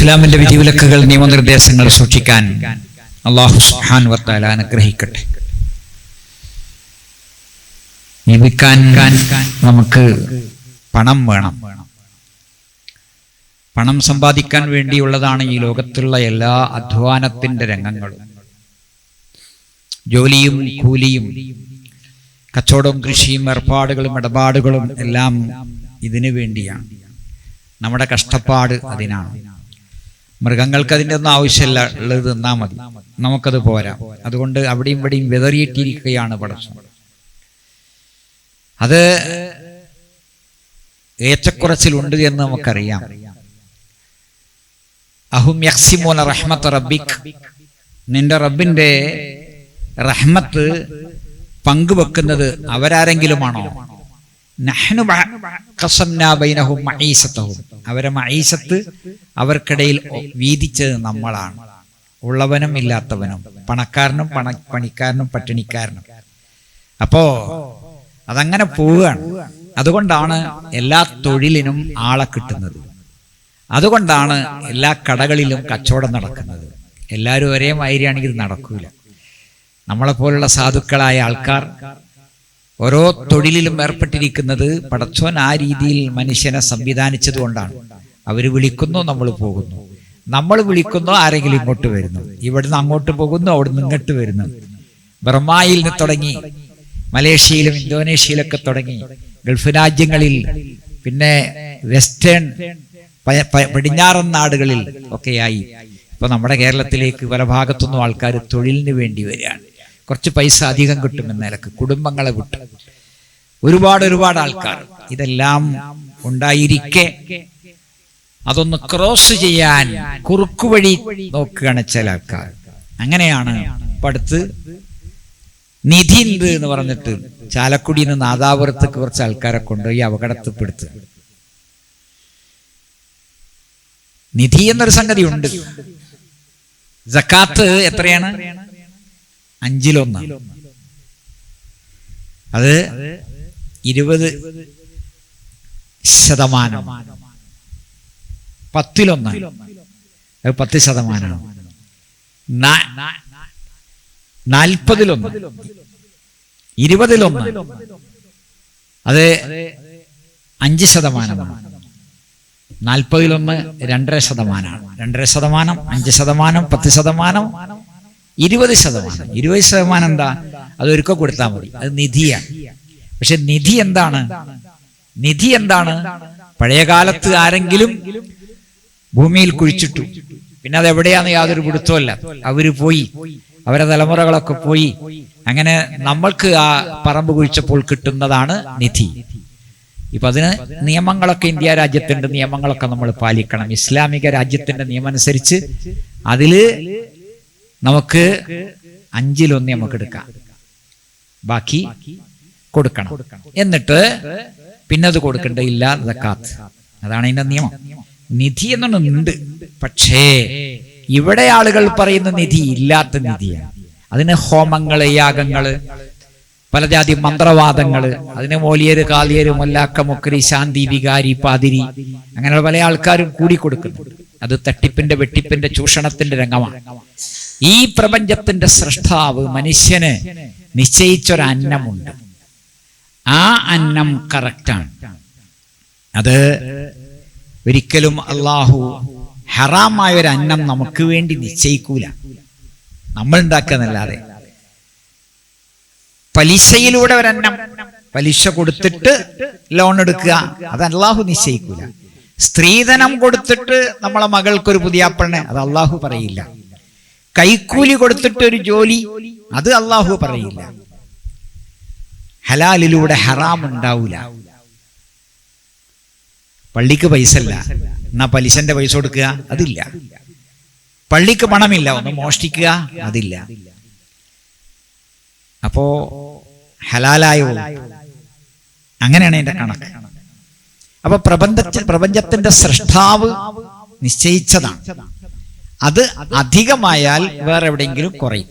ഇസ്ലാമിന്റെ വിധിവിലക്കുകൾ നിയമനിർദ്ദേശങ്ങൾ സൂക്ഷിക്കാൻ അല്ലാഹു സുബ്ഹാനഹു വ തആല അനുഗ്രഹിക്കട്ടെ. ജീവിക്കാൻ നമുക്ക് പണം വേണം. പണം സമ്പാദിക്കാൻ വേണ്ടിയുള്ളതാണ് ഈ ലോകത്തുള്ള എല്ലാ അധ്വാനത്തിന്റെ രംഗങ്ങളും. ജോലിയും കൂലിയും കച്ചവടവും കൃഷിയും ഏർപ്പാടുകളും ഇടപാടുകളും എല്ലാം ഇതിനു വേണ്ടിയാണ്. നമ്മുടെ കഷ്ടപ്പാട് അതിനാണ്. മൃഗങ്ങൾക്ക് അതിൻ്റെ ഒന്നും ആവശ്യമില്ല, ഉള്ളത് തിന്നാ മതി, നമുക്കത് പോരാ. അതുകൊണ്ട് അവിടെയും ഇവിടെയും വിതറിയിട്ടിരിക്കുകയാണ് പടച്ചോൻ. അത് ഏറ്റക്കുറച്ചിലുണ്ട് എന്ന് നമുക്കറിയാം. അഹും യഖ്സിമൂന റഹ്മത റബ്ബിക്, നിന്റെ റബ്ബിന്റെ റഹ്മത്ത് പങ്കുവെക്കുന്നത് അവരാരെങ്കിലുമാണോ? നഹ്നു ഖസംനാ ബൈനഹും മഈസതഹും, അവരെ മഈസത്ത് അവർക്കിടയിൽ വീതിച്ചത് നമ്മളാണ്. ഉള്ളവനും ഇല്ലാത്തവനും, പണക്കാരനും പണിക്കാരനും പട്ടിണിക്കാരനും. അപ്പോ അതങ്ങനെ പോവുകയാണ്. അതുകൊണ്ടാണ് എല്ലാ തൊഴിലിനും ആളെ കിട്ടുന്നത്. അതുകൊണ്ടാണ് എല്ലാ കടകളിലും കച്ചവടം നടക്കുന്നത്. എല്ലാവരും ഒരേ മാതിരിയാണെങ്കിൽ ഇത് നടക്കൂല. നമ്മളെപ്പോലുള്ള സാധുക്കളായ ആൾക്കാർ ഓരോ തൊഴിലിലും ഏർപ്പെട്ടിരിക്കുന്നത് പടച്ചോൻ ആ രീതിയിൽ മനുഷ്യനെ സംവിധാനിച്ചത് കൊണ്ടാണ്. അവർ വിളിക്കുന്നു, നമ്മൾ പോകുന്നു. നമ്മൾ വിളിക്കുന്നു, ആരെങ്കിലും ഇങ്ങോട്ട് വരുന്നു. ഇവിടുന്ന് അങ്ങോട്ട് പോകുന്നു, അവിടുന്ന് ഇങ്ങോട്ട് വരുന്നു. ബർമായിൽ നിന്ന് തുടങ്ങി മലേഷ്യയിലും ഇന്തോനേഷ്യയിലൊക്കെ തുടങ്ങി ഗൾഫ് രാജ്യങ്ങളിൽ, പിന്നെ വെസ്റ്റേൺ പടിഞ്ഞാറൻ നാടുകളിൽ ഒക്കെയായി ഇപ്പൊ നമ്മുടെ കേരളത്തിലേക്ക് പല ഭാഗത്തുനിന്നും ആൾക്കാർ തൊഴിലിന് വേണ്ടി വരികയാണ്. കുറച്ച് പൈസ അധികം കിട്ടുമെന്ന നിലക്ക് കുടുംബങ്ങളെ വിട്ട് ഒരുപാട് ആൾക്കാർ. ഇതെല്ലാം ഉണ്ടായിരിക്കെ അതൊന്ന് ക്രോസ് ചെയ്യാൻ കുറുക്കുവഴി നോക്കുകയാണ് ചില ആൾക്കാർ. അങ്ങനെയാണ് ഇപ്പൊ അടുത്ത് നിധി ഉണ്ട് എന്ന് പറഞ്ഞിട്ട് ചാലക്കുടിയിൽ നിന്ന് നാദാപുരത്തേക്ക് കുറച്ച് ആൾക്കാരെ കൊണ്ടുപോയി അപകടത്തിൽപ്പെടുത്തുക. നിധി എന്നൊരു സംഗതി ഉണ്ട്. സക്കാത്ത് എത്രയാണ്? 5-1. അത് 20%. 10-1 അത് 10%. 40-1 20-1 അത് 5%. 40-1 2.5%. 2.5%, 5%, 10%, 20%. 20% എന്താ? അത് ഒരിക്കൽ കൊടുത്താൽ മതി. അത് നിധിയാണ്. പക്ഷെ നിധി എന്താണ്? നിധി എന്താണ്? പഴയകാലത്ത് ആരെങ്കിലും ഭൂമിയിൽ കുഴിച്ചിട്ടു, പിന്നെ അത് എവിടെയാന്ന് യാതൊരു പിടുത്തമല്ല. അവര് പോയി, അവരെ തലമുറകളൊക്കെ പോയി. അങ്ങനെ നമ്മൾക്ക് ആ പറമ്പ് കുഴിച്ചപ്പോൾ കിട്ടുന്നതാണ് നിധി. ഇപ്പൊ അതിന് നിയമങ്ങളൊക്കെ ഇന്ത്യ രാജ്യത്തിന്റെ നിയമങ്ങളൊക്കെ നമ്മൾ പാലിക്കണം. ഇസ്ലാമിക രാജ്യത്തിന്റെ നിയമം അനുസരിച്ച് അതില് നമുക്ക് 5-1 നമുക്ക് എടുക്കാം, ബാക്കി കൊടുക്കണം. എന്നിട്ട് പിന്നെ അത് കൊടുക്കണ്ടയില്ല സക്കാത്ത്. അതാണ് അതിന്റെ നിയമം. നിധി എന്നൊന്നുണ്ട്, പക്ഷേ ഇവിടെ ആളുകൾ പറയുന്ന നിധി ഇല്ലാത്ത നിധിയാണ്. അതിന് ഹോമങ്ങള്, യാഗങ്ങള്, പല ജാതി മന്ത്രവാദങ്ങള്, അതിന് മോലിയര്, കാലിയര്, മൊല്ലാക്ക, മുക്കരി, ശാന്തി, വികാരി, പാതിരി, അങ്ങനെയുള്ള പല ആൾക്കാരും കൂടി കൊടുക്കുന്നു. അത് തട്ടിപ്പിന്റെ, വെട്ടിപ്പിന്റെ, ചൂഷണത്തിന്റെ രംഗമാണ്. ഈ പ്രപഞ്ചത്തിന്റെ സൃഷ്ടാവ് മനുഷ്യന് നിശ്ചയിച്ചൊരു അന്നമുണ്ട്. ആ അന്നം കറക്റ്റാണ്. അത് ഒരിക്കലും അള്ളാഹു ഹറാമായ ഒരു അന്നം നമുക്ക് വേണ്ടി നിശ്ചയിക്കൂല. നമ്മൾ ഉണ്ടാക്കുന്നല്ലാതെ. പലിശയിലൂടെ ഒരന്നം, പലിശ കൊടുത്തിട്ട് ലോൺ എടുക്കുക, അത് അള്ളാഹു നിശ്ചയിക്കൂല. സ്ത്രീധനം കൊടുത്തിട്ട് നമ്മളെ മകൾക്കൊരു പുതിയാപ്പണ്ണെ, അത് അള്ളാഹു പറയില്ല. കൈക്കൂലി കൊടുത്തിട്ട് ഒരു ജോലി, അത് അള്ളാഹു പറയില്ല. ഹലാലിലൂടെ ഹറാം ഉണ്ടാവൂല. പള്ളിക്ക് പൈസ ഇല്ല, എന്നാ പലിശന്റെ പൈസ കൊടുക്കുക, അതില്ല. പള്ളിക്ക് പണമില്ല, ഒന്ന് മോഷ്ടിക്കുക, അതില്ല. അപ്പോ ഹലാലായോ? അങ്ങനെയാണ് എന്റെ കണക്ക്. അപ്പൊ പ്രപഞ്ചത്തിന്റെ സൃഷ്ടാവ് നിശ്ചയിച്ചതാണ്. അത് അധികമായാൽ വേറെ എവിടെയെങ്കിലും കുറയും.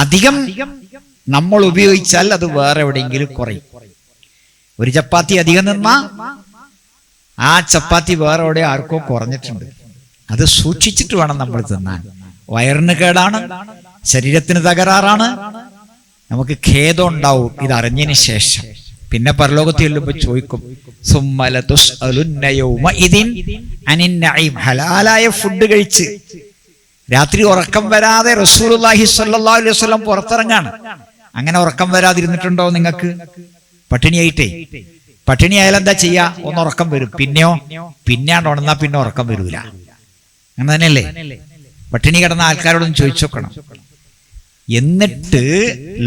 അധികം നമ്മൾ ഉപയോഗിച്ചാൽ അത് വേറെ എവിടെയെങ്കിലും കുറയും. ഒരു ചപ്പാത്തി അധികം നിന്നാ ആ ചപ്പാത്തി വേറെ എവിടെ ആർക്കോ കുറഞ്ഞിട്ടുണ്ട്. അത് സൂക്ഷിച്ചിട്ട് വേണം നമ്മൾ തിന്നാൻ. വയറിന് കേടാണ്, ശരീരത്തിന് തകരാറാണ്, നമുക്ക് ഖേദം ഉണ്ടാവും ഇതറിഞ്ഞതിന് ശേഷം. പിന്നെ പരലോകത്ത് ചെല്ലുമ്പോൾ ചോദിക്കും, ഹലാലായ ഫുഡ് കഴിച്ച് രാത്രി ഉറക്കം വരാതെ റസൂലുള്ളാഹി സ്വല്ലല്ലാഹു അലൈഹി വസല്ലം പുറത്തിറങ്ങാണ്. അങ്ങനെ ഉറക്കം വരാതിരുന്നിട്ടുണ്ടോ നിങ്ങൾക്ക്? പട്ടിണിയായിട്ടേ. പട്ടിണി ആയാലും എന്താ ചെയ്യാ? ഒന്ന് ഉറക്കം വരും, പിന്നെയാണ് ഉണർന്നാ പിന്നെ ഉറക്കം വരൂല. അങ്ങനെ തന്നെയല്ലേ? പട്ടിണി കിടന്ന ആൾക്കാരോടൊന്ന് ചോദിച്ചു നോക്കണം. എന്നിട്ട്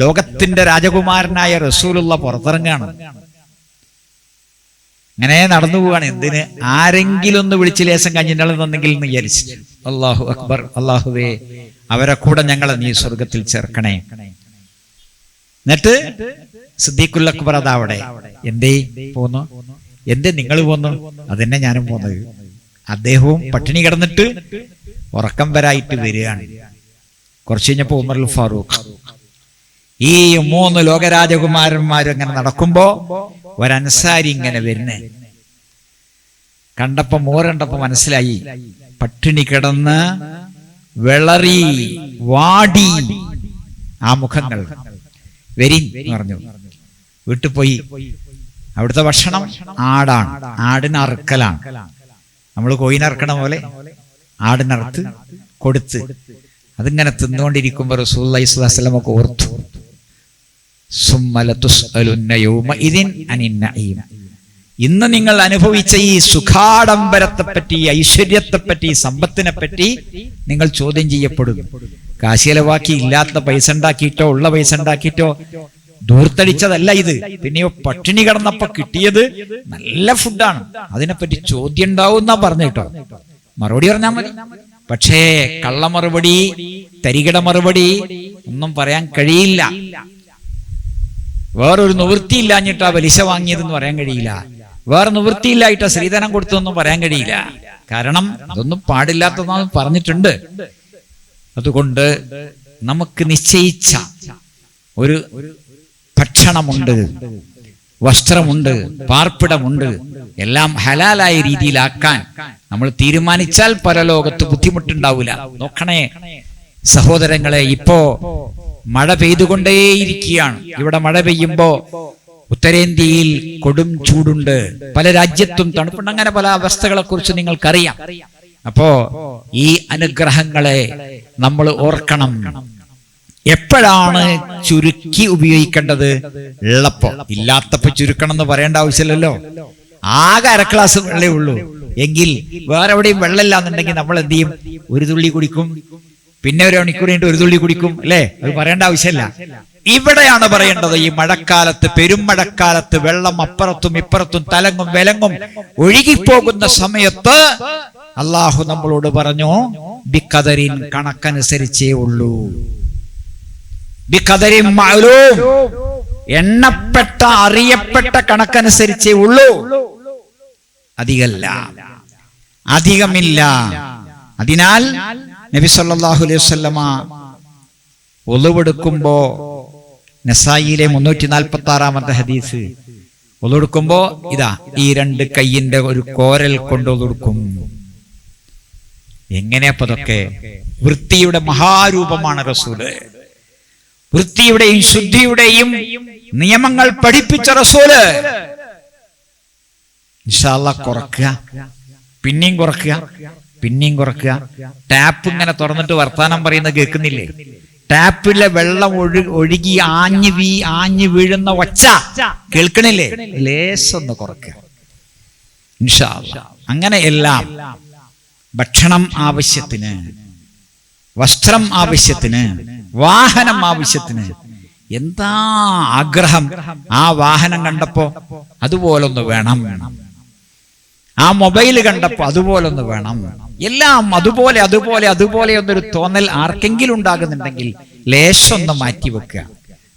ലോകത്തിന്റെ രാജകുമാരനായ റസൂലുള്ള പുറത്തിറങ്ങാണ്. അങ്ങനെ നടന്നു പോവാണ്. എന്തിന്? ആരെങ്കിലും ഒന്ന് വിളിച്ച് ലേശം കഞ്ഞിണ്ടാൾ തന്നെങ്കിൽ എന്ന് വിചാരിച്ചു. അല്ലാഹു അക്ബർ. അല്ലാഹുവേ, അവരെ കൂടെ ഞങ്ങളെ നീ സ്വർഗത്തിൽ ചേർക്കണേ. എന്നിട്ട് സിദ്ദീഖുൽ അക്ബർ അതാ അവിടെ. എന്തേ പോന്നു? എന്തേ നിങ്ങൾ പോന്നു? അതെന്നെ ഞാനും പോന്നത്. അദ്ദേഹവും പട്ടിണി കിടന്നിട്ട് ഉറക്കം വരായിട്ട് വരികയാണ്. കുറച്ച് കഴിഞ്ഞപ്പോ ഉമറുൽ ഫാറൂഖ്. ഈ 3 ലോകരാജകുമാരന്മാരും അങ്ങനെ നടക്കുമ്പോ ഒരൻസാരി ഇങ്ങനെ വരുന്നേ കണ്ടപ്പോ, കണ്ടപ്പോ മനസ്സിലായി പട്ടിണി കിടന്ന് വിളറി വാടി ആ മുഖങ്ങൾ. വരി പറഞ്ഞു. വീട്ടിൽ പോയി. അവിടുത്തെ ഭക്ഷണം ആടാണ്. ആടിന് അറുക്കലാണ്. നമ്മൾ കോയിനറക്കണ പോലെ ആടിനറുത്ത് കൊടുത്ത് അതിങ്ങനെ തിന്നുകൊണ്ടിരിക്കുമ്പോ റസൂലുള്ളാഹി സ്വല്ലല്ലാഹു അലൈഹി വസല്ലം ഓർത്തു, ഇന്ന് നിങ്ങൾ അനുഭവിച്ച ഈ സുഖാഡംബരത്തെപ്പറ്റി, ഐശ്വര്യത്തെപ്പറ്റി, സമ്പത്തിനെ പറ്റി നിങ്ങൾ ചോദ്യം ചെയ്യപ്പെടും. കാശിലവാക്കി ഇല്ലാത്ത പൈസ ഉണ്ടാക്കിയിട്ടോ ഉള്ള പൈസ ഉണ്ടാക്കിയിട്ടോ ദൂർത്തടിച്ചതല്ല ഇത്. പിന്നെയോ പട്ടിണി കിടന്നപ്പോ കിട്ടിയത് നല്ല ഫുഡാണ്. അതിനെപ്പറ്റി ചോദ്യം ഉണ്ടാവും എന്നാ പറഞ്ഞിട്ടോ. മറുപടി പറഞ്ഞാൽ മതി. പക്ഷേ കള്ള മറുപടി, തരികിട മറുപടി ഒന്നും പറയാൻ കഴിയില്ല. വേറൊരു നിവൃത്തിയില്ലാഞ്ഞിട്ടാ പലിശ വാങ്ങിയതെന്ന് പറയാൻ കഴിയില്ല. വേറെ നിവൃത്തിയില്ലായിട്ടാ സ്ത്രീധനം കൊടുത്തതെന്നും പറയാൻ കഴിയില്ല. കാരണം അതൊന്നും പാടില്ലാത്തതെന്ന് പറഞ്ഞിട്ടുണ്ട്. അതുകൊണ്ട് നമുക്ക് നിശ്ചയിച്ച ഒരു ഭക്ഷണമുണ്ട്, വസ്ത്രമുണ്ട്, പാർപ്പിടമുണ്ട്, എല്ലാം ഹലാലായ രീതിയിലാക്കാൻ നമ്മൾ തീരുമാനിച്ചാൽ പരലോകത്ത് ബുദ്ധിമുട്ടുണ്ടാവില്ല. നോക്കണേ സഹോദരങ്ങളെ, ഇപ്പോ മഴ പെയ്തുകൊണ്ടേയിരിക്കുകയാണ്. ഇവിടെ മഴ പെയ്യുമ്പോ ഉത്തരേന്ത്യയിൽ കൊടും ചൂടുണ്ട്, പല രാജ്യത്തും തണുപ്പുണ്ട്. അങ്ങനെ പല അവസ്ഥകളെ കുറിച്ച് നിങ്ങൾക്കറിയാം. അപ്പോ ഈ അനുഗ്രഹങ്ങളെ നമ്മൾ ഓർക്കണം. എപ്പോഴാണ് ചുരുക്കി ഉപയോഗിക്കേണ്ടത്? ഉള്ളപ്പോ. ഇല്ലാത്തപ്പോ ചുരുക്കണം എന്ന് പറയേണ്ട ആവശ്യമില്ലല്ലോ. ആകെ 1/2 ഗ്ലാസ് വെള്ളേ ഉള്ളൂ എങ്കിൽ വേറെ എവിടെയും വെള്ളമില്ല എന്നുണ്ടെങ്കിൽ നമ്മൾ എന്ത് ചെയ്യും? ഒരു തുള്ളി കുടിക്കും, പിന്നെ 1 മണിക്കൂർ കഴിഞ്ഞിട്ട് 1 തുള്ളി കുടിക്കും, അല്ലേ? അത് പറയേണ്ട ആവശ്യമില്ല. ഇവിടെയാണ് പറയേണ്ടത്. ഈ മഴക്കാലത്ത്, പെരുമഴക്കാലത്ത് വെള്ളം അപ്പുറത്തും ഇപ്പുറത്തും തലങ്ങും വിലങ്ങും ഒഴുകിപ്പോകുന്ന സമയത്ത് അള്ളാഹു നമ്മളോട് പറഞ്ഞു, ബിഖദരിൻ, കണക്കനുസരിച്ചേ ഉള്ളൂ. ബിഖദരിൻ മഅലൂം, എണ്ണപ്പെട്ട അറിയപ്പെട്ട കണക്കനുസരിച്ചേ ഉള്ളൂ. അധികമില്ല. അതിനാൽ നബി സല്ലല്ലാഹു അലൈഹി വസല്ലമ ഒളുവെടുക്കുമ്പോ, നസായിയിലെ 346-ാമത്തെ ഹദീസ്, ഒളുവെടുക്കുമ്പോ ഇതാ ഈ 2 കൈയിന്റെ ഒരു കോരൽ കൊണ്ട് ഒളുവെടുക്കും. എങ്ങനെയപ്പതൊക്കെ? വൃത്തിയുടെ മഹാരൂപമാണ് റസൂല്. വൃത്തിയുടെയും ശുദ്ധിയുടെയും നിയമങ്ങൾ പഠിപ്പിച്ച റസൂല്. ഇൻഷാ അല്ലാഹ് കുറക്കുക, പിന്നെയും കുറക്കുക, പിന്നെയും കുറക്കുക. ടാപ്പ് ഇങ്ങനെ തുറന്നിട്ട് വർത്താനം പറയുന്നത് കേൾക്കുന്നില്ലേ? ടാപ്പിലെ വെള്ളം ഒഴുകി ആഞ്ഞു വീഴുന്ന ഒച്ച കേൾക്കണില്ലേ? ലേശൊന്ന് കുറക്കുക ഇൻഷാ അല്ലാഹ്. അങ്ങനെ എല്ലാം ഭക്ഷണം ആവശ്യത്തിന്, വസ്ത്രം ആവശ്യത്തിന്, വാഹനം ആവശ്യത്തിന്. എന്താ ആഗ്രഹം! ആ വാഹനം കണ്ടപ്പോ അതുപോലൊന്ന് വേണം, ആ മൊബൈൽ കണ്ടപ്പോ അതുപോലൊന്ന് വേണം. എല്ലാം അതുപോലെ അതുപോലെ അതുപോലെ എന്നൊരു തോന്നൽ ആർക്കെങ്കിലും ഉണ്ടാകുന്നുണ്ടെങ്കിൽ ലേശൊന്ന് മാറ്റി വെക്കുക.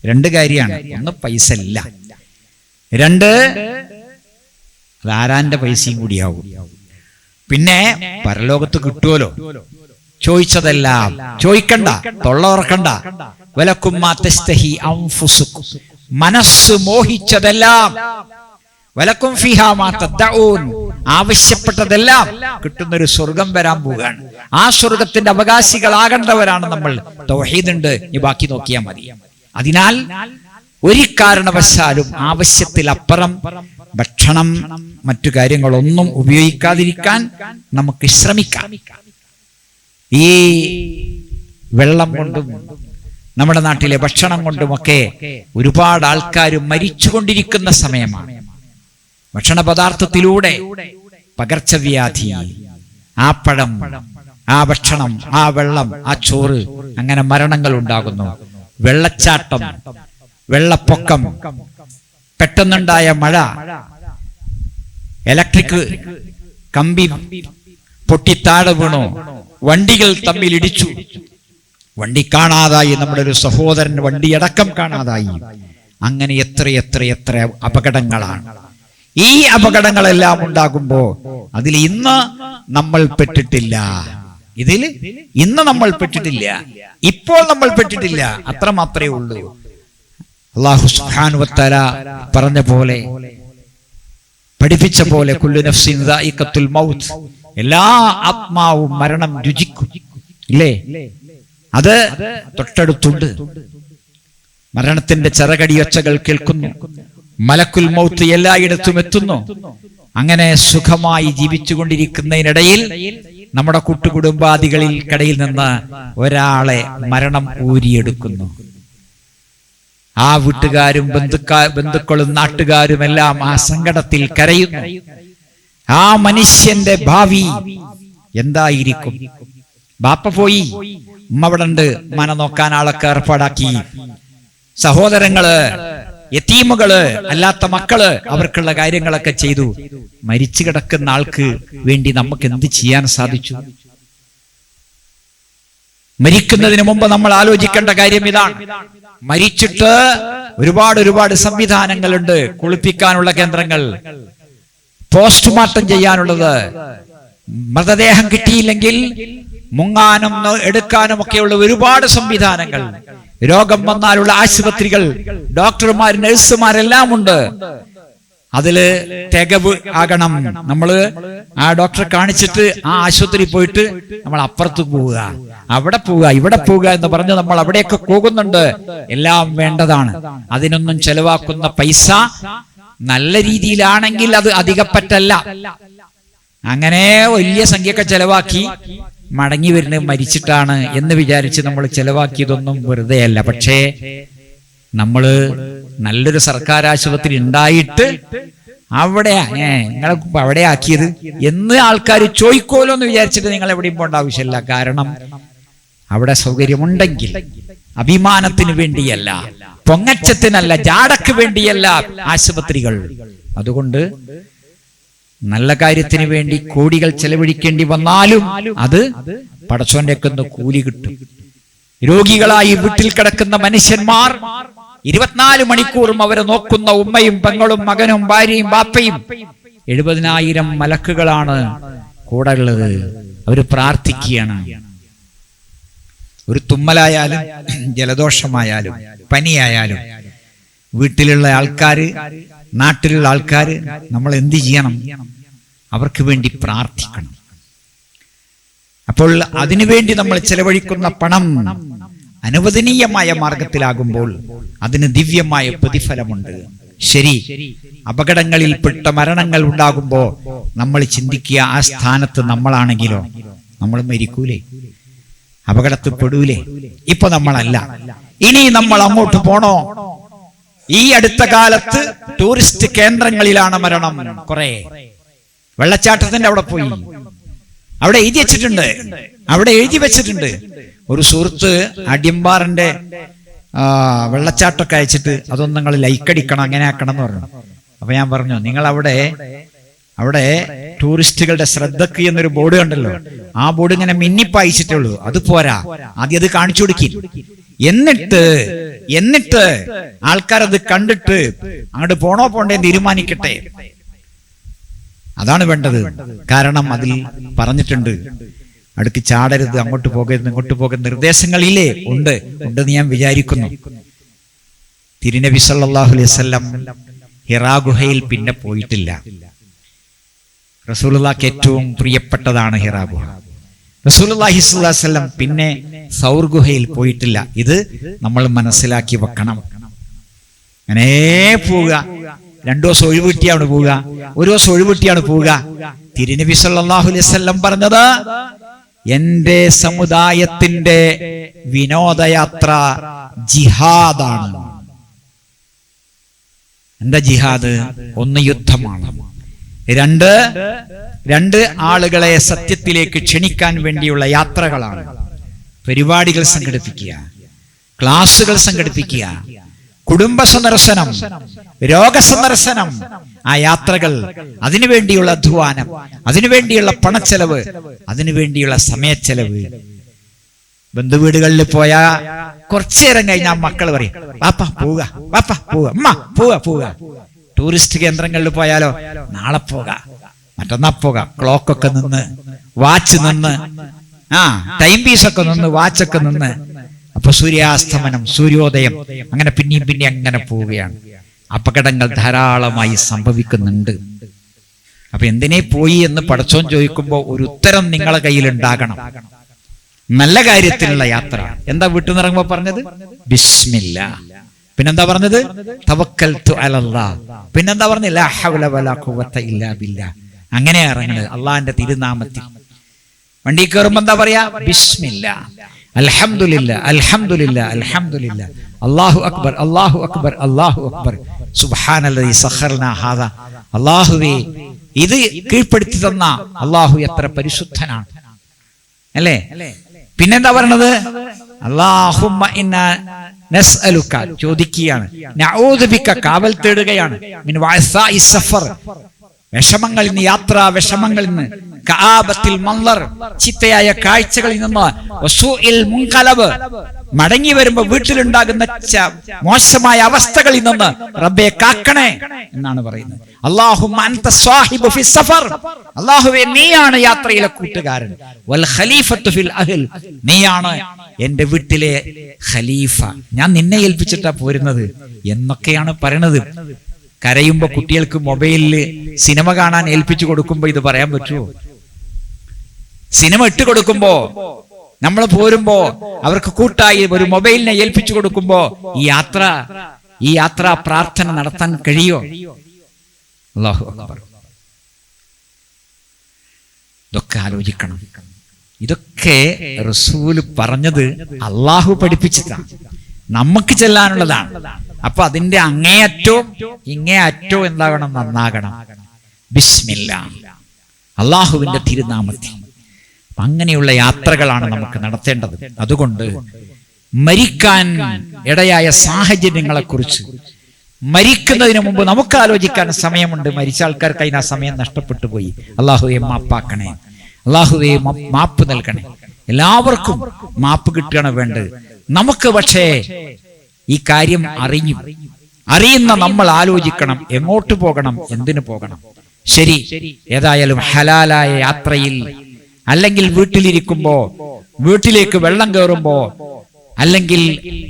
2 കാര്യമാണ്. ഒന്ന്, പൈസ ഇല്ല. 2, അതാരാന്റെ പൈസയും കൂടിയാവും. പിന്നെ പരലോകത്ത് കിട്ടുമല്ലോ. ചോദിച്ചതെല്ലാം ചോദിക്കണ്ട, തൊള്ള ഉറക്കണ്ട. വലക്കും മാ തസ്തഹി അൻഫുസുക്കും, മനസ്സ് മോഹിച്ചതെല്ലാം. വലക്കും ഫിഹാ മാ തദ്ഊൻ, ആവശ്യപ്പെട്ടതെല്ലാം കിട്ടുന്നൊരു സ്വർഗം വരാൻ പോവുകയാണ്. ആ സ്വർഗത്തിന്റെ അവകാശികളാകേണ്ടവരാണ് നമ്മൾ. തൗഹീദ് ഉണ്ട്, ഈ ബാക്കി നോക്കിയാൽ മതി. അതിനാൽ ഒരു കാരണവശാലും ആവശ്യത്തിലപ്പുറം ഭക്ഷണം മറ്റു കാര്യങ്ങളൊന്നും ഉപയോഗിക്കാതിരിക്കാൻ നമുക്ക് ശ്രമിക്കാം. ഈ വെള്ളം കൊണ്ടും നമ്മുടെ നാട്ടിലെ ഭക്ഷണം കൊണ്ടുമൊക്കെ ഒരുപാട് ആൾക്കാർ മരിച്ചുകൊണ്ടിരിക്കുന്ന സമയമാണ്. ഭക്ഷണ പദാർത്ഥത്തിലൂടെ പകർച്ചവ്യാധി, ആ പഴം, ആ ഭക്ഷണം, ആ വെള്ളം, ആ ചോറ്, അങ്ങനെ മരണങ്ങൾ ഉണ്ടാകുന്നു. വെള്ളച്ചാട്ടം, വെള്ളപ്പൊക്കം, പെട്ടെന്നുണ്ടായ മഴ, ഇലക്ട്രിക് കമ്പി പൊട്ടിത്താഴെ വീണു, വണ്ടികൾ തമ്മിൽ ഇടിച്ചു, വണ്ടി കാണാതായി, നമ്മുടെ ഒരു സഹോദരൻ വണ്ടിയടക്കം കാണാതായി. അങ്ങനെ എത്ര അപകടങ്ങളാണ്. ഈ അപകടങ്ങളെല്ലാം ഉണ്ടാകുമ്പോ അതിൽ ഇന്ന് നമ്മൾ പെട്ടിട്ടില്ല. ഇപ്പോൾ നമ്മൾ പെട്ടിട്ടില്ല. അത്ര മാത്രമേ ഉള്ളൂ. അല്ലാഹു സുബ്ഹാനഹു വ തആല പറഞ്ഞ പോലെ, പഠിപ്പിച്ച പോലെ, കുല്ലു നഫ്സിൻ ദായിഖത്തുൽ മൗത്ത്, എല്ലാ ആത്മാവും മരണം രുചിക്കും. ഇല്ലേ? അത് തൊട്ടടുത്തുണ്ട്. മരണത്തിന്റെ ചിറകടിയൊച്ചകൾ കേൾക്കുന്നു. മലക്കുൽ മൗത്ത് എല്ലായിടത്തും എത്തുന്നു. അങ്ങനെ സുഖമായി ജീവിച്ചുകൊണ്ടിരിക്കുന്നതിനിടയിൽ നമ്മുടെ കൂട്ടുകുടുംബാദികളിൽ കടയിൽ നിന്ന് ഒരാളെ മരണം ഊരിയെടുക്കുന്നു. ആ വീട്ടുകാരും ബന്ധുക്കളും നാട്ടുകാരും എല്ലാം ആ സങ്കടത്തിൽ കരയുന്നു. ആ മനുഷ്യന്റെ ഭാവി എന്തായിരിക്കും? ബാപ്പ പോയി, ഉമ്മ അവിടെ ഉണ്ട്, ഉമ്മനെ നോക്കാൻ ആളൊക്കെ ഏർപ്പാടാക്കി, സഹോദരങ്ങള്, യതീമുകള്, അല്ലാത്ത മക്കള്, അവർക്കുള്ള കാര്യങ്ങളൊക്കെ ചെയ്തു. മരിച്ചു കിടക്കുന്ന ആൾക്ക് വേണ്ടി നമുക്ക് എന്ത് ചെയ്യാൻ സാധിച്ചു? മരിക്കുന്നതിന് മുമ്പ് നമ്മൾ ആലോചിക്കേണ്ട കാര്യം ഇതാണ്. മരിച്ചിട്ട് ഒരുപാട് സംവിധാനങ്ങളുണ്ട്. കുളിപ്പിക്കാനുള്ള കേന്ദ്രങ്ങൾ, പോസ്റ്റ്മോർട്ടം ചെയ്യാനുള്ളത്, മൃതദേഹം കിട്ടിയില്ലെങ്കിൽ മുങ്ങാനും എടുക്കാനും ഒക്കെയുള്ള ഒരുപാട് സംവിധാനങ്ങൾ, രോഗം വന്നാലുള്ള ആശുപത്രികൾ, ഡോക്ടർമാർ, നഴ്സുമാരെല്ലാം ഉണ്ട്. അതില് തികവ് ആകണം. നമ്മള് ആ ഡോക്ടറെ കാണിച്ചിട്ട് ആ ആശുപത്രി പോയിട്ട് നമ്മൾ അപ്പുറത്ത് പോവുക, അവിടെ പോവുക, ഇവിടെ പോവുക എന്ന് പറഞ്ഞ് നമ്മൾ അവിടെയൊക്കെ പോകുന്നുണ്ട്. എല്ലാം വേണ്ടതാണ്. അതിനൊന്നും ചെലവാക്കുന്ന പൈസ നല്ല രീതിയിലാണെങ്കിൽ അത് അധികപ്പറ്റല്ല. അങ്ങനെ വലിയ സംഖ്യയൊക്കെ ചെലവാക്കി മടങ്ങി വരുന്നത് മരിച്ചിട്ടാണ് എന്ന് വിചാരിച്ച് നമ്മൾ ചെലവാക്കിയതൊന്നും വെറുതെ അല്ല. പക്ഷേ നമ്മള് നല്ലൊരു സർക്കാർ ആശുപത്രി ഉണ്ടായിട്ട് നിങ്ങളെ അവിടെ ആക്കിയത് എന്ന് ആൾക്കാർ ചോദിക്കോലോ എന്ന് വിചാരിച്ചിട്ട് നിങ്ങൾ എവിടെയും പോകേണ്ട ആവശ്യമില്ല. കാരണം അവിടെ സൗകര്യമുണ്ടെങ്കിൽ, അഭിമാനത്തിന് വേണ്ടിയല്ല, പൊങ്ങച്ചത്തിനല്ല, ജാടക്ക് വേണ്ടിയല്ല ആശുപത്രികൾ. അതുകൊണ്ട് നല്ല കാര്യത്തിന് വേണ്ടി കോടികൾ ചെലവഴിക്കേണ്ടി വന്നാലും അത് പടച്ചോന്റെ ഒക്കെ കൂലി കിട്ടും. രോഗികളായി വീട്ടിൽ കിടക്കുന്ന മനുഷ്യന്മാർ 24 മണിക്കൂറും അവരെ നോക്കുന്ന ഉമ്മയും പെങ്ങളും മകനും ഭാര്യയും ബാപ്പയും 70,000 മലക്കുകളാണ് കൂടെ ഉള്ളത്. അവര് പ്രാർത്ഥിക്കുകയാണ്. ഒരു തുമ്മലായാലും ജലദോഷമായാലും പനിയായാലും വീട്ടിലുള്ള ആൾക്കാര്, നാട്ടിലുള്ള ആൾക്കാര് നമ്മൾ എന്ത് ചെയ്യണം? അവർക്ക് വേണ്ടി പ്രാർത്ഥിക്കണം. അപ്പോൾ അതിനുവേണ്ടി നമ്മൾ ചെലവഴിക്കുന്ന പണം അനുവദനീയമായ മാർഗത്തിലാകുമ്പോൾ അതിന് ദിവ്യമായ പ്രതിഫലമുണ്ട്. ശരി, അപകടങ്ങളിൽപ്പെട്ട മരണങ്ങൾ ഉണ്ടാകുമ്പോ നമ്മൾ ചിന്തിക്കുക, ആ സ്ഥാനത്ത് നമ്മളാണെങ്കിലോ നമ്മൾ മരിക്കൂലേ? അപകടത്തിൽ പെടൂലേ? ഇപ്പൊ നമ്മളല്ല, ഇനി നമ്മൾ അങ്ങോട്ട് പോണോ? ഈ അടുത്ത കാലത്ത് ടൂറിസ്റ്റ് കേന്ദ്രങ്ങളിലാണ് മരണം. കുറെ വെള്ളച്ചാട്ടത്തിന്റെ അവിടെ പോയി, അവിടെ എഴുതി വെച്ചിട്ടുണ്ട്. ഒരു സുഹൃത്ത് അടിയമ്പാറിന്റെ വെള്ളച്ചാട്ടമൊക്കെ അയച്ചിട്ട് അതൊന്നും നിങ്ങൾ ലൈക്ക് അടിക്കണം, അങ്ങനെ ആക്കണം എന്ന് പറഞ്ഞു. അപ്പൊ ഞാൻ പറഞ്ഞു, നിങ്ങൾ അവിടെ ടൂറിസ്റ്റുകളുടെ ശ്രദ്ധക്ക് എന്നൊരു ബോർഡ് കണ്ടല്ലോ, ആ ബോർഡ് ഇങ്ങനെ മിന്നിപ്പായിച്ചിട്ടേ ഉള്ളൂ. അത് പോരാ, ആദ്യം അത് കാണിച്ചു കൊടുക്കി. എന്നിട്ട് ആൾക്കാരത് കണ്ടിട്ട് അങ്ങോട്ട് പോണോ പോണ്ടേ തീരുമാനിക്കട്ടെ. അതാണ് വേണ്ടത്. കാരണം അതിൽ പറഞ്ഞിട്ടുണ്ട്, അടുക്ക് ചാടരുത്, അങ്ങോട്ട് പോകരുത്, ഇങ്ങോട്ട് പോകരുത്, നിർദ്ദേശങ്ങളില്ലേ? ഉണ്ടെന്ന് ഞാൻ വിചാരിക്കുന്നു. തിരുനബി സല്ലല്ലാഹു അലൈഹി വസല്ലം ഹിറാ ഗുഹയിൽ പിന്നെ പോയിട്ടില്ല. റസൂലുള്ളാഹിക്ക് ഏറ്റവും പ്രിയപ്പെട്ടതാണ് ഹിറാ ഗുഹ. റസൂലുള്ളാഹി സ്വല്ലല്ലാഹു അലൈഹി വസല്ലം പിന്നെ സൗർ ഗുഹയിൽ പോയിട്ടില്ല. ഇത് നമ്മൾ മനസ്സിലാക്കി വെക്കണം. അങ്ങനെ പോവുക, 2 ദിവസം ഒഴിവിട്ടിയാണ് പോവുക, 1 ദിവസം ഒഴിവിട്ടിയാണ് പോവുക. തിരുനബി സല്ലല്ലാഹു അലൈഹി വസല്ലം പറഞ്ഞത്, എന്റെ സമുദായത്തിന്റെ വിനോദയാത്ര ജിഹാദാണ്. എന്താ ജിഹാദ്? 1 യുദ്ധമാണ്, 2 ആളുകളെ സത്യത്തിലേക്ക് ക്ഷണിക്കാൻ വേണ്ടിയുള്ള യാത്രകളാണ്. പരിപാടികൾ സംഘടിപ്പിക്കുക, ക്ലാസുകൾ സംഘടിപ്പിക്കുക, കുടുംബ സന്ദർശനം, രോഗസന്ദർശനം, ആ യാത്രകൾ, അതിനുവേണ്ടിയുള്ള അധ്വാനം, അതിനുവേണ്ടിയുള്ള പണച്ചെലവ്, അതിനുവേണ്ടിയുള്ള സമയച്ചെലവ്. ബന്ധുവീടുകളിൽ പോയാ കുറച്ചു നേരം കഴിഞ്ഞാൽ മക്കൾ പറയും, വാപ്പ പോവുക, വാപ്പ പോവുക, അമ്മ പോവുക പോവുക. ടൂറിസ്റ്റ് കേന്ദ്രങ്ങളിൽ പോയാലോ, നാളെ പോക, മറ്റന്നാ പോക. ക്ലോക്കൊക്കെ നിന്ന്, വാച്ച് നിന്ന്, ടൈം പീസൊക്കെ നിന്ന്, വാച്ചൊക്കെ നിന്ന്, അപ്പൊ സൂര്യാസ്തമനം, സൂര്യോദയം, അങ്ങനെ പിന്നെയും അങ്ങനെ പോവുകയാണ്. അപകടങ്ങൾ ധാരാളമായി സംഭവിക്കുന്നുണ്ട്. അപ്പൊ എന്തിനെ പോയി എന്ന് പടച്ചോൻ ചോദിക്കുമ്പോ ഒരു ഉത്തരം നിങ്ങളെ കയ്യിൽ ഉണ്ടാകണം. നല്ല കാര്യത്തിലുള്ള യാത്ര. എന്താ വീട്ടിൽ നിന്ന് ഇറങ്ങുമ്പോ പറഞ്ഞത്? ബിസ്മില്ലാ. പിന്നെന്താ പറഞ്ഞത്? തവക്കൽതു അലല്ലാഹ്. പിന്നെന്താ പറഞ്ഞത്? ലാ ഹൗല വലാ ഖുവത ഇല്ലാ ബില്ലാഹ്. അങ്ങനെ ഇറങ്ങുന്നത് അള്ളാഹിന്റെ തിരുനാമത്തിൽ. വണ്ടി കയറുമ്പോ എന്താ പറയാ? ബിസ്മില്ലാ, അൽഹംദുലില്ലാ, അൽഹംദുലില്ലാ, അൽഹംദുലില്ലാ, അല്ലാഹു അക്ബർ, അല്ലാഹു അക്ബർ, അല്ലാഹു അക്ബർ, സുബ്ഹാനല്ലദീ സഖർനാ ഹാദാ. അല്ലാഹുവേ, ഇത് കീഴ്പ്പെടുത്തി തന്ന അല്ലാഹു എത്ര പരിശുദ്ധനാണ് അല്ലേ? പിന്നെന്താ പറഞ്ഞത്? അല്ലാഹുമ്മ ഇന്നാ നസ്അലുക, ചോദിക്കുകയാണ്. നഊദു ബിക, കാവൽ തേടുകയാണ്. മിൻ വഅസാഇ സഫർ, വിഷമങ്ങളിൽ നിന്ന്, യാത്രാ വിഷമങ്ങളിൽ നിന്ന്, കആബത്തിൽ മൻളർ, ചിത്തയായ കാഴ്ചകളിൽ നിന്ന്, വസൂഇൽ മുൻഖലബ്, മടങ്ങി വരുമ്പോൾ വീട്ടിലുണ്ടാകുന്ന മോശമായ അവസ്ഥകളിൽ നിന്ന് റബ്ബേ കാക്കണേ എന്നാണ് പറയുന്നത്. അല്ലാഹുമ്മ അൻത സ്വാഹിബു ഫി സഫർ, അല്ലാഹുവേ നീയാണ് യാത്രയിലെ കൂട്ടുകാരൻ. വൽ ഖലീഫത്തു ഫിൽ അഹ്ൽ, നീയാണ് എന്റെ വീട്ടിലെ ഖലീഫ, ഞാൻ നിന്നെ ഏൽപ്പിച്ചിട്ടാ പോരുന്നത് എന്നൊക്കെയാണ് പറയണത്. കരയുമ്പോ കുട്ടികൾക്ക് മൊബൈലില് സിനിമ കാണാൻ ഏൽപ്പിച്ചു കൊടുക്കുമ്പോ ഇത് പറയാൻ പറ്റുമോ? സിനിമ ഇട്ട് കൊടുക്കുമ്പോ, നമ്മൾ പോരുമ്പോ അവർക്ക് കൂട്ടായി ഒരു മൊബൈലിനെ ഏൽപ്പിച്ചു കൊടുക്കുമ്പോ ഈ യാത്രാ പ്രാർത്ഥന നടത്താൻ കഴിയോ? അല്ലാഹു അക്ബർ. ഇതൊക്കെ ആലോചിക്കണം. ഇതൊക്കെ റസൂല് പറഞ്ഞത് അള്ളാഹു പഠിപ്പിച്ചിട്ടാണ്, നമുക്ക് ചെല്ലാനുള്ളതാണ്. അപ്പൊ അതിന്റെ അങ്ങേയറ്റവും ഇങ്ങേയറ്റവും എന്താകണം? നന്നാകണം. ബിസ്മില്ലാ, അള്ളാഹുവിന്റെ തിരുനാമത്തിൽ. അങ്ങനെയുള്ള യാത്രകളാണ് നമുക്ക് നടത്തേണ്ടത്. അതുകൊണ്ട് മരിക്കാൻ ഇടയായ സാഹചര്യങ്ങളെ കുറിച്ച് മരിക്കുന്നതിന് മുമ്പ് നമുക്ക് ആലോചിക്കാൻ സമയമുണ്ട്. മരിച്ച ആൾക്കാർക്ക് അതിന് ആ സമയം നഷ്ടപ്പെട്ടു പോയി. അള്ളാഹുവെ മാപ്പാക്കണേ, അള്ളാഹുവെ മാപ്പ് നൽകണേ. എല്ലാവർക്കും മാപ്പ് കിട്ടുകയാണ് വേണ്ടത്. നമുക്ക് പക്ഷേ ഈ കാര്യം അറിയുന്ന നമ്മൾ ആലോചിക്കണം, എങ്ങോട്ട് പോകണം, എന്തിനു പോകണം. ശരി, ഏതായാലും ഹലാലായ യാത്രയിൽ, അല്ലെങ്കിൽ വീട്ടിലിരിക്കുമ്പോ, വീട്ടിലേക്ക് വെള്ളം കയറുമ്പോ, അല്ലെങ്കിൽ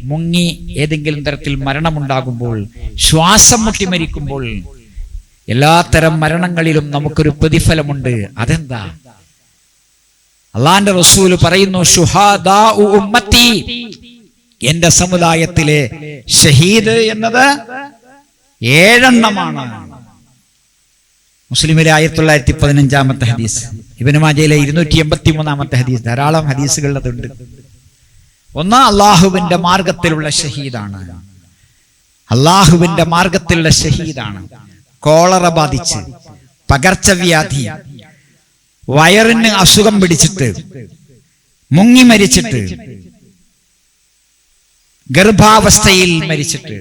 മുങ്ങി ഏതെങ്കിലും തരത്തിൽ മരണമുണ്ടാകുമ്പോൾ, ശ്വാസം മുട്ടി മരിക്കുമ്പോൾ, എല്ലാത്തരം മരണങ്ങളിലും നമുക്കൊരു പ്രതിഫലമുണ്ട്. അതെന്താ? അള്ളാന്റെ റസൂല് പറയുന്നു, ശുഹാദാഉ ഉമ്മത്തി, എന്റെ സമുദായത്തിലെ ഷഹീദ് എന്നത് 7 എണ്ണമാണ്. മുസ്ലിമിലെ 1915 ഹദീസ്, ഇബ്നു മാജയിലെ 283 ഹദീസ്. ധാരാളം ഹദീസുകൾ അതുണ്ട്. ഒന്ന്, അള്ളാഹുവിന്റെ മാർഗത്തിലുള്ള ഷഹീദാണ്. അള്ളാഹുവിന്റെ മാർഗത്തിലുള്ള ഷഹീദാണ്. കോളറ ബാധിച്ച്, പകർച്ചവ്യാധി, വയറിന് അസുഖം പിടിച്ചിട്ട്, മുങ്ങി മരിച്ചിട്ട്, ഗർഭാവസ്ഥയിൽ മരിച്ചിട്ട്,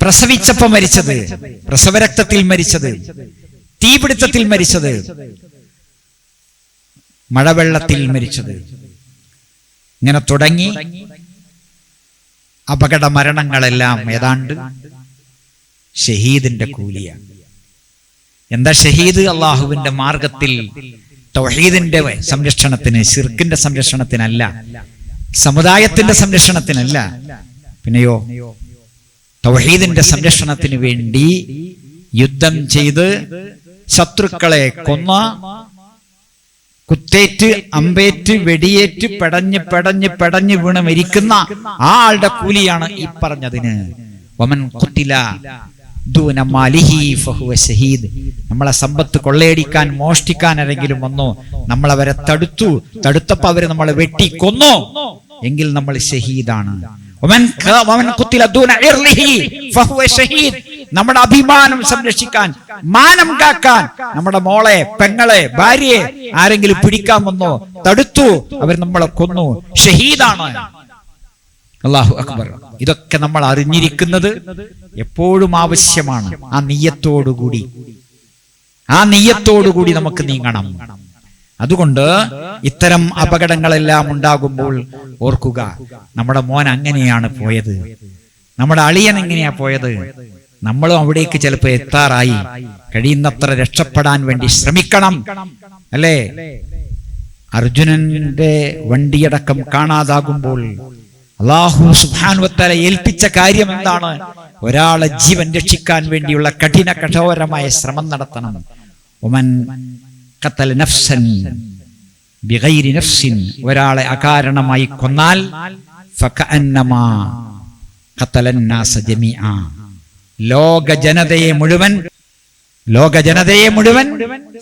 പ്രസവിച്ചപ്പോ മരിച്ചത്, പ്രസവരക്തത്തിൽ മരിച്ചത്, തീപിടുത്തത്തിൽ മരിച്ചത്, മഴവെള്ളത്തിൽ മരിച്ചത്, ഇങ്ങനെ തുടങ്ങി അപകട മരണങ്ങളെല്ലാം ഏതാണ്ട് ഷഹീദിന്റെ കൂലിയാണ്. എന്താ ഷഹീദ്? അള്ളാഹുവിന്റെ മാർഗത്തിൽ തൗഹീദിന്റെ സംരക്ഷണത്തിന്, ശിർക്കിന്റെ സംരക്ഷണത്തിനല്ല, സമുദായത്തിന്റെ സംരക്ഷണത്തിനല്ല, പിന്നെയോ തൗഹീദിന്റെ സംരക്ഷണത്തിന് വേണ്ടി യുദ്ധം ചെയ്ത് ശത്രുക്കളെ കൊന്ന, കുത്തേറ്റ് അമ്പേറ്റ് വെടിയേറ്റ് പെടഞ്ഞ് വീണ് മരിക്കുന്ന ആ ആളുടെ കൂലിയാണ് ഈ പറഞ്ഞതിന്. വമൻ ഖുതില ദൂന മാലിഹി ഫഹുവ ശഹീദ്. നമ്മളെ സമ്പത്ത് കൊള്ളയടിക്കാൻ മോഷ്ടിക്കാൻ ആരെങ്കിലും വന്നു, നമ്മൾ അവരെ തടുത്തപ്പോ അവര് നമ്മളെ വെട്ടി കൊന്നു എങ്കിൽ നമ്മൾ ഷഹീദാണ്. നമ്മുടെ അഭിമാനം സംരക്ഷിക്കാൻ, മാനം കാക്കാൻ, നമ്മുടെ മോളെ, പെങ്ങളെ, ഭാര്യയെ ആരെങ്കിലും പിടിക്കാൻ വന്നോ, തടുത്തു, അവർ നമ്മളെ കൊന്നു, ഷഹീദാണ്. അല്ലാഹു അക്ബർ. ഇതൊക്കെ നമ്മൾ അറിഞ്ഞിരിക്കുന്നത് എപ്പോഴും ആവശ്യമാണ്. ആ നീയത്തോടുകൂടി നമുക്ക് നീങ്ങണം. അതുകൊണ്ട് ഇത്തരം അപകടങ്ങളെല്ലാം ഉണ്ടാകുമ്പോൾ ഓർക്കുക, നമ്മുടെ മോൻ അങ്ങനെയാണ് പോയത്, നമ്മുടെ അളിയൻ എങ്ങനെയാ പോയത്, നമ്മളും അവിടേക്ക് ചിലപ്പോൾ എത്താറായി. കഴിയുന്നത്ര രക്ഷപ്പെടാൻ വേണ്ടി ശ്രമിക്കണം, അല്ലേ? അർജുനന്റെ വണ്ടിയടക്കം കാണാതാകുമ്പോൾ അല്ലാഹു സുബ്ഹാനഹു വ തആല ഏൽപ്പിച്ച കാര്യം എന്താണ്? ഒരാളെ ജീവൻ രക്ഷിക്കാൻ വേണ്ടിയുള്ള കഠോരമായ ശ്രമം നടത്തണം. ഒമൻ ഖതല നഫ്സൻ ബിഗൈരി നഫ്സിൻ, ഒരാളെ അകാരണമായി കൊന്നാൽ ഫകഅന്നമാ ഖതലൻ നാസ ജമീഅ, ലോക ജനതയെ മുഴുവൻ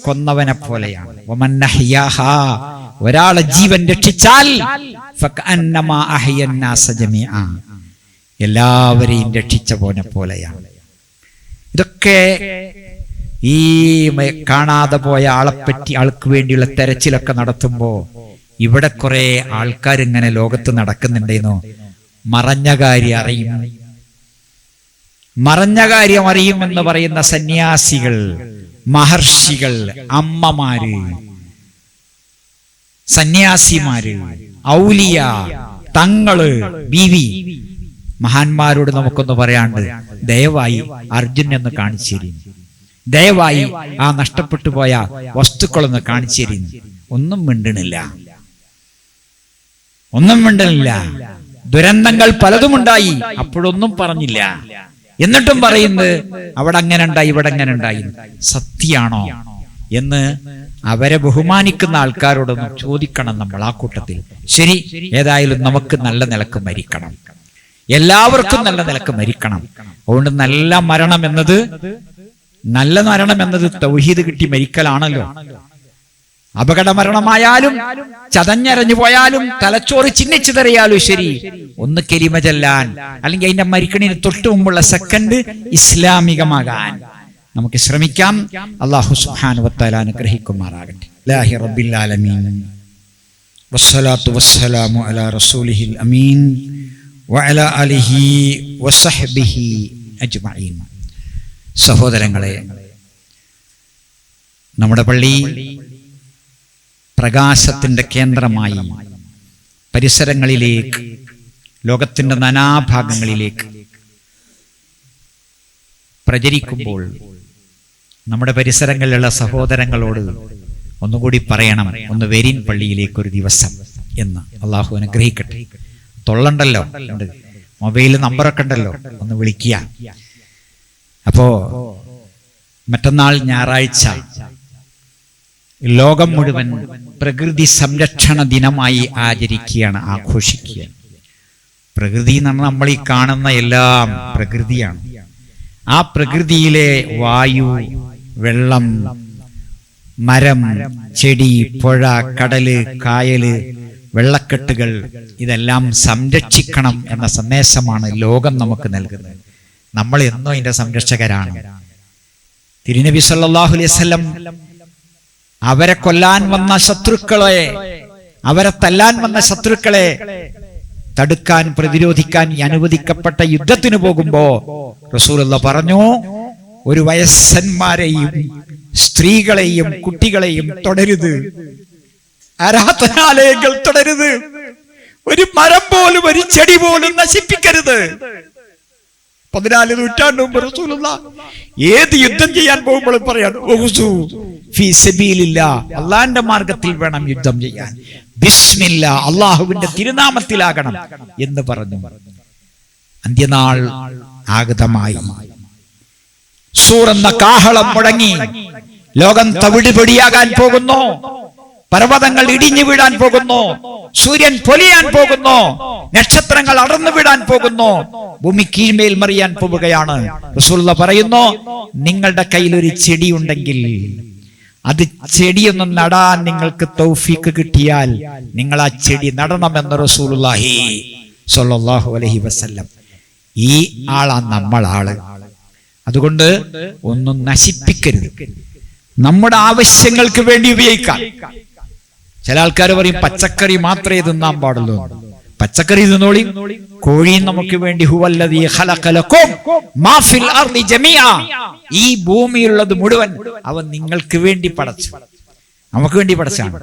കൊന്നവനെ പോലെയാണ്. വമൻ അഹ്യാഹാ, ഒരാളെ ജീവൻ രക്ഷിച്ചാൽ ഫകഅന്നമാ അഹ്യൻ നാസ ജമീഅ, എല്ലാവരെയും രക്ഷിച്ച പോലെയാണ്. ഇതൊക്കെ ഈ കാണാതെ പോയ ആൾക്ക് വേണ്ടിയുള്ള തെരച്ചിലൊക്കെ നടത്തുമ്പോ ഇവിടെ കുറെ ആൾക്കാരിങ്ങനെ ലോകത്ത് നടക്കുന്നുണ്ടെന്നോ, മറഞ്ഞ കാര്യം അറിയും എന്ന് പറയുന്ന സന്യാസികൾ, മഹർഷികൾ, അമ്മമാര്, സന്യാസിമാര്, ഔലിയ, തങ്ങള്, ബീവി, മഹാന്മാരോട് നമുക്കൊന്ന് പറയാണ്ട്, ദയവായി അർജുൻ എന്ന് കാണിച്ചേരി, ദയവായി ആ നഷ്ടപ്പെട്ടു പോയ വസ്തുക്കളൊന്ന് കാണിച്ചേരി. ഒന്നും മിണ്ടണില്ല. ദുരന്തങ്ങൾ പലതുമുണ്ടായി, അപ്പോഴൊന്നും പറഞ്ഞില്ല. എന്നിട്ടും പറയുന്നത് അവിടെ അങ്ങനെ ഉണ്ടായി, ഇവിടെ അങ്ങനെ ഉണ്ടായി. സത്യാണോ എന്ന് അവരെ ബഹുമാനിക്കുന്ന ആൾക്കാരോടൊന്നും ചോദിക്കണം നമ്മൾ ആ കൂട്ടത്തിൽ. ശരി, ഏതായാലും നമുക്ക് നല്ല നിലക്ക് മരിക്കണം, എല്ലാവർക്കും നല്ല നിലക്ക് മരിക്കണം. അതുകൊണ്ട് നല്ല മരണം എന്നത് തൗഹീദ് കിട്ടി മരിക്കലാണല്ലോ. അപകട മരണമായാലും, ചതഞ്ഞരഞ്ഞു പോയാലും, തലച്ചോറ് ചിന്നിച്ചിതറിയാലും ശരി, ഒന്ന് കെലിമ ചെല്ലാൻ, അല്ലെങ്കിൽ അതിന്റെ മരിക്കണിന് തൊട്ട് മുമ്പുള്ള സെക്കൻഡ് ഇസ്ലാമികമാകാൻ നമുക്ക് ശ്രമിക്കാം. അല്ലാഹു സുബ്ഹാനഹു വ തആല അനുഗ്രഹിക്കുമാറാകട്ടെ. ഇലാഹി റബ്ബിൽ ആലമീൻ വസ്സലാത്തു വസ്സലാമു അലാ റസൂലിഹിൽ അമീൻ വഅലാ ആലിഹി വസഹ്ബിഹി അജ്മഈൻ. സഹോദരങ്ങളെ, നമ്മുടെ പള്ളി പ്രകാശത്തിന്റെ കേന്ദ്രമായി പരിസരങ്ങളിലേക്ക്, ലോകത്തിന്റെ നാനാഭാഗങ്ങളിലേക്ക് പ്രചരിക്കുമ്പോൾ നമ്മുടെ പരിസരങ്ങളിലുള്ള സഹോദരങ്ങളോട് ഒന്നുകൂടി പറയണം, ഒന്ന് വരീൻ പള്ളിയിലേക്ക് ഒരു ദിവസം എന്ന്. അള്ളാഹു അനുഗ്രഹിക്കട്ടെ. തൊള്ളണ്ടല്ലോ, മൊബൈൽ നമ്പറൊക്കെ ഉണ്ടല്ലോ, ഒന്ന് വിളിക്കുക. അപ്പോ മറ്റന്നാൾ ഞായറാഴ്ച ലോകം മുഴുവൻ പ്രകൃതി സംരക്ഷണ ദിനമായി ആഘോഷിക്കുകയാണ്. പ്രകൃതി എന്ന് പറഞ്ഞാൽ നമ്മൾ ഈ കാണുന്ന എല്ലാം പ്രകൃതിയാണ്. ആ പ്രകൃതിയിലെ വായു, വെള്ളം, മരം, ചെടി, പുഴ, കടല്, കായല്, വെള്ളക്കെട്ടുകൾ, ഇതെല്ലാം സംരക്ഷിക്കണം എന്ന സന്ദേശമാണ് ലോകം നമുക്ക് നൽകുന്നത്. നമ്മൾ എന്നോ ഇതിന്റെ സംരക്ഷകരാണ്. തിരുനബി സല്ലല്ലാഹു അലൈഹി വസല്ലം അവരെ കൊല്ലാൻ വന്ന ശത്രുക്കളെ, അവരെ തല്ലാൻ വന്ന ശത്രുക്കളെ തടുക്കാൻ, പ്രതിരോധിക്കാൻ അനുവദിക്കപ്പെട്ട യുദ്ധത്തിന് പോകുമ്പോ റസൂലുള്ളാഹി പറഞ്ഞു, ഒരു വയസ്സന്മാരെയും സ്ത്രീകളെയും കുട്ടികളെയും തൊടരുത്, ആരാധനാലയങ്ങൾ തൊടരുത്, ഒരു മരം പോലും ഒരു ചെടി പോലും നശിപ്പിക്കരുത്. 14 നൂറ്റാണ്ട് മുമ്പ് റസൂലുള്ളാഹി ഏത് യുദ്ധം ചെയ്യാൻ പോകുമ്പോഴും പറയാണ്, അള്ളാന്റെ മാർഗത്തിൽ വേണം യുദ്ധം ചെയ്യാൻ, ബിസ്മില്ലാ, അള്ളാഹുവിന്റെ തിരുനാമത്തിലാകണം എന്ന് പറഞ്ഞു. അന്ത്യനാൾ ആഗതമായി. സൂർ എന്ന കാഹളം മുഴങ്ങി, ലോകം തവിടുപൊടിയാകാൻ പോകുന്നു, പർവ്വതങ്ങൾ ഇടിഞ്ഞു വീഴാൻ പോകുന്നു, സൂര്യൻ പൊലിയാൻ പോകുന്നു, നക്ഷത്രങ്ങൾ അടർന്നു വീഴാൻ പോകുന്നു, ഭൂമി കീഴ്മേൽ മറിയാൻ പോവുകയാണ്. റസൂലുള്ളാഹി പറയുന്നു, നിങ്ങളുടെ കയ്യിൽ ഒരു ചെടി ഉണ്ടെങ്കിൽ അത് ചെടിയൊന്ന് നടാൻ നിങ്ങൾക്ക് തൗഫീക്ക് കിട്ടിയാൽ നിങ്ങൾ ആ ചെടി നടണമെന്ന് റസൂലുള്ളാഹി സ്വല്ലല്ലാഹു അലൈഹി വസല്ലം. ഈ ആളാണ് നമ്മളാള്. അതുകൊണ്ട് ഒന്നും നശിപ്പിക്കരുത്, നമ്മുടെ ആവശ്യങ്ങൾക്ക് വേണ്ടി ഉപയോഗിക്കാം. ചില ആൾക്കാർ പറയും പച്ചക്കറി മാത്രമേ തിന്നാൻ പാടുള്ളൂ. പച്ചക്കറി തിന്നോളി, കോഴിയും നമുക്ക് വേണ്ടി. ഹുവല്ലദീ ഖലഖലകും മാ ഫിൽ അർളി ജമീഅ, ഈ ഭൂമിയിലുള്ളത് മുഴുവൻ അവൻ നിങ്ങൾക്ക് വേണ്ടി പടച്ചു, നമുക്ക് വേണ്ടി പടച്ചാണ്.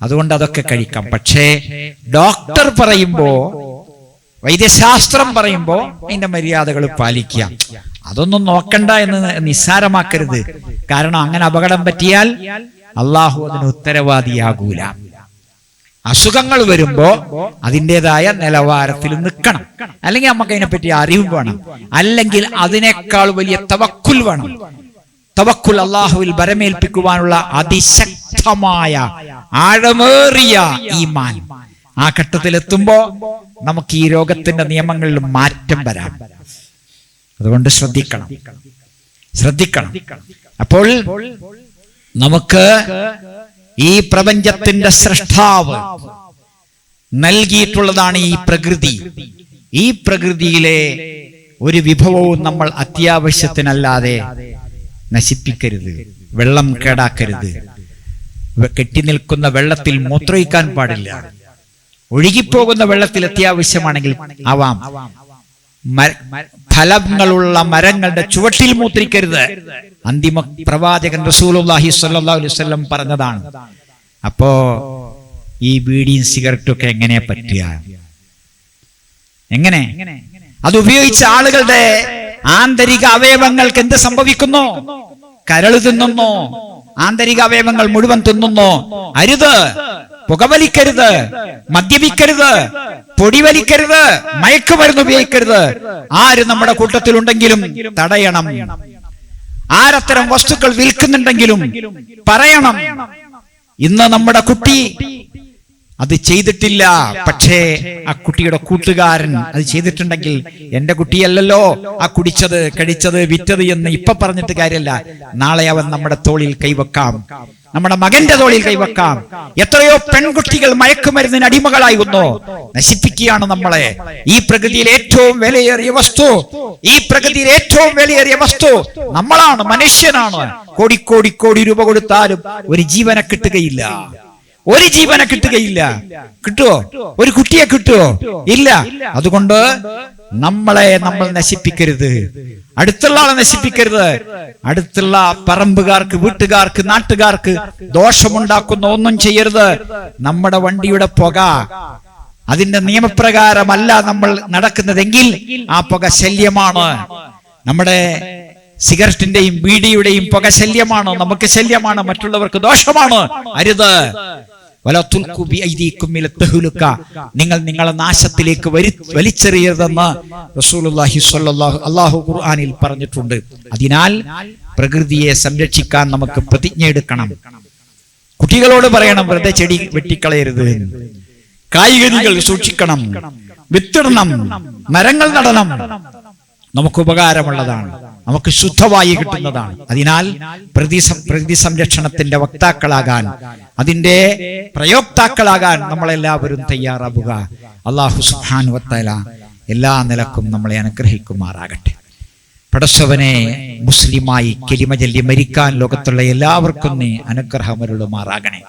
അതുകൊണ്ട് അതൊക്കെ കഴിക്കാം. പക്ഷേ ഡോക്ടർ പറയുമ്പോ, വൈദ്യശാസ്ത്രം പറയുമ്പോ അതിന്റെ മര്യാദകൾ പാലിക്കുക. അതൊന്നും നോക്കണ്ട എന്ന് നിസ്സാരമാക്കരുത്. കാരണം അങ്ങനെ അപകടം പറ്റിയാൽ അള്ളാഹു അതിന് ഉത്തരവാദിയാകൂല. അസുഖങ്ങൾ വരുമ്പോ അതിൻ്റെതായ നിലവാരത്തിൽ നിൽക്കണം. അല്ലെങ്കിൽ നമുക്ക് അതിനെപ്പറ്റി അറിവ് വേണം. അല്ലെങ്കിൽ അതിനേക്കാൾ വലിയ തവക്കുൽ വേണം. തവക്കുൽ, അള്ളാഹുവിൽ ബരമേൽപ്പിക്കുവാനുള്ള അതിശക്തമായ ആഴമേറിയ ഈമാൻ. ആ ഘട്ടത്തിലെത്തുമ്പോ നമുക്ക് ഈ രോഗത്തിന്റെ നിയമങ്ങളിൽ മാറ്റം വരാം. അതുകൊണ്ട് ശ്രദ്ധിക്കണം. അപ്പോൾ നമുക്ക് ഈ പ്രപഞ്ചത്തിന്റെ സൃഷ്ടാവ് നൽകിയിട്ടുള്ളതാണ് ഈ പ്രകൃതി. ഈ പ്രകൃതിയിലെ ഒരു വിഭവവും നമ്മൾ അത്യാവശ്യത്തിനല്ലാതെ നശിപ്പിക്കരുത്. വെള്ളം കേടാക്കരുത്. കെട്ടി നിൽക്കുന്ന വെള്ളത്തിൽ മൂത്രയിക്കാൻ പാടില്ല. ഒഴുകിപ്പോകുന്ന വെള്ളത്തിൽ അത്യാവശ്യമാണെങ്കിൽ ആവാം. ഫലങ്ങളുള്ള മരങ്ങളുടെ ചുവട്ടിൽ മൂത്രിക്കരുത്. അന്തിമ പ്രവാചകൻ റസൂലുള്ളാഹി സ്വല്ലല്ലാഹു അലൈഹി വസല്ലം പറഞ്ഞതാണ്. അപ്പോ ഈ ബീഡിയും സിഗരറ്റും ഒക്കെ എങ്ങനെയാ പറ്റുക? എങ്ങനെ അത് ഉപയോഗിച്ച ആളുകളുടെ ആന്തരിക അവയവങ്ങൾക്ക് എന്ത് സംഭവിക്കുന്നു? കരൾ തിന്നുന്നു, ആന്തരിക അവയവങ്ങൾ മുഴുവൻ തിന്നുന്നു. അരുത്. പുകവലിക്കരുത്, മദ്യപിക്കരുത്, പൊടിവലിക്കരുത്, മയക്കുമരുന്ന് ഉപയോഗിക്കരുത്. ആര് നമ്മുടെ കൂട്ടത്തിലുണ്ടെങ്കിലും തടയണം. ആരത്തരം വസ്തുക്കൾ വിൽക്കുന്നുണ്ടെങ്കിലും പറയണം. ഇന്ന് നമ്മുടെ കുട്ടി അത് ചെയ്തിട്ടില്ല, പക്ഷേ ആ കുട്ടിയുടെ കൂട്ടുകാരൻ അത് ചെയ്തിട്ടുണ്ടെങ്കിൽ എന്റെ കുട്ടിയല്ലല്ലോ ആ കുടിച്ചത്, കഴിച്ചത്, വിറ്റത് എന്ന് ഇപ്പൊ പറഞ്ഞിട്ട് കാര്യമല്ല. നാളെ അവൻ നമ്മുടെ തോളിൽ കൈവെക്കാം, നമ്മുടെ മകന്റെ തോളിൽ കൈവെക്കാം. എത്രയോ പെൺകുട്ടികൾ മയക്കുമരുന്നിന് അടിമകളായിരുന്നു. നശിപ്പിക്കുകയാണ് നമ്മളെ. ഈ പ്രകൃതിയിൽ ഏറ്റവും വിലയേറിയ വസ്തു, ഈ പ്രകൃതിയിൽ ഏറ്റവും വിലയേറിയ വസ്തു നമ്മളാണ്, മനുഷ്യനാണ്. കോടി രൂപ കൊടുത്താലും ഒരു ജീവനെ കിട്ടുകയില്ല. ഒരു ജീവനെ കിട്ടുകയില്ല. കിട്ടുവോ? ഒരു കുട്ടിയെ കിട്ടുവോ? ഇല്ല. അതുകൊണ്ട് നമ്മൾ നശിപ്പിക്കരുത്. അടുത്തുള്ള ആളെ നശിപ്പിക്കരുത്. അടുത്തുള്ള പറമ്പുകാർക്ക്, വീട്ടുകാർക്ക്, നാട്ടുകാർക്ക് ദോഷമുണ്ടാക്കുന്ന ഒന്നും ചെയ്യരുത്. നമ്മുടെ വണ്ടിയുടെ പുക അതിന്റെ നിയമപ്രകാരമല്ല നമ്മൾ നടക്കുന്നതെങ്കിൽ ആ പുക ശല്യമാണ്. നമ്മുടെ സിഗരറ്റിന്റെയും ബീഡിയുടെയും പുക ശല്യമാണ്, നമുക്ക് ശല്യമാണ്, മറ്റുള്ളവർക്ക് ദോഷമാണ്. അരുത്. നിങ്ങൾ നിങ്ങളെ നാശത്തിലേക്ക് വലിച്ചെറിയരുതെന്ന് റസൂലുള്ളാഹി സ്വല്ലല്ലാഹു അല്ലാഹു ഖുർആനിൽ പറഞ്ഞിട്ടുണ്ട്. അതിനാൽ പ്രകൃതിയെ സംരക്ഷിക്കാൻ നമുക്ക് പ്രതിജ്ഞ എടുക്കണം. കുട്ടികളോട് പറയണം, വെറുതെ ചെടി വെട്ടിക്കളയരുത്, കായ്കനികൾ സൂക്ഷിക്കണം, വിത്തിടണം, മരങ്ങൾ നടണം. നമുക്ക് ഉപകാരമുള്ളതാണ്, നമുക്ക് ശുദ്ധവായു കിട്ടുന്നതാണ്. അതിനാൽ പ്രകൃതി സംരക്ഷണത്തിന്റെ വക്താക്കളാകാൻ, അതിന്റെ പ്രയോക്താക്കളാകാൻ നമ്മളെല്ലാവരും തയ്യാറാവുക. അല്ലാഹു സുബ്ഹാനഹു വ തആല എല്ലാ നിലക്കും നമ്മളെ അനുഗ്രഹിക്കുമാറാകട്ടെ. പടച്ചവനെ, മുസ്ലിമായി കലിമ ചൊല്ലി മരിക്കാൻ ലോകത്തുള്ള എല്ലാവർക്കും നീ അനുഗ്രഹമരുളുമാറാകണേ.